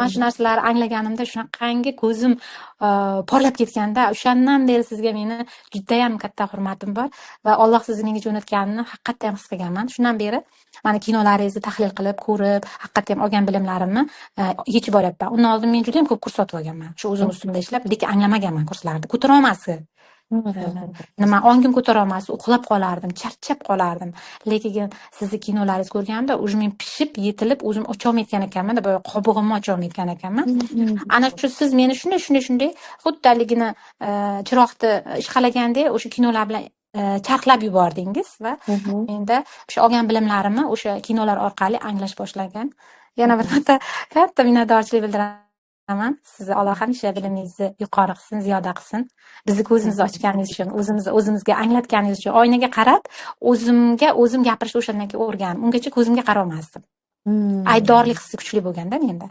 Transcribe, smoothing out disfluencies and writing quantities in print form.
Mana shu narsalarni anglaganimda shunaqangi ko'zim porlab ketganda, o'shandan beri sizga meni judayam katta hurmatim bor va Alloh sizni menga jo'natganini haqiqatdan his qilganman. Shundan beri mana kinolaringizni tahlil qilib, ko'rib, haqiqatdan olgan bilimlarimni yechib olyapman. Undan oldin men juda ham ko'p kurs sotib olganman. Shu o'zim ustimda ishlab, lekin anglamaganman kurslarni. Ko'tara olmasdi. Nima ongim ko'tara olmasdi, uxlab qolardim, charchab qolardim. Lekin sizni kinolaringizni ko'rganimda уже men pishib, yetilib, o'zim ocholmayotgan ekanman, boya qobig'imni ocholmayotgan ekanman. Ana shu siz meni shunday xuddaligini chiroqni ishqalagandek o'sha kinolar bilan charxlab yubordingiz va menda o'sha olgan bilimlarimni o'sha kinolar orqali anglash boshlangan. Yana bir marta katta minnatdorchilik bildiraman. Sizni Alloh hamisha bilimingizni yuqori qilsin, ziyoda qilsin. Bizni ko'zimizni ochganingiz uchun, o'zimizga anglatganingiz uchun, oynaga qarab, o'zim gapirishni o'shandan keyin o'rgandim. Ungacha ko'zimga qarolmasdim. Aybdorlik hissi kuchli bo'lganda menda.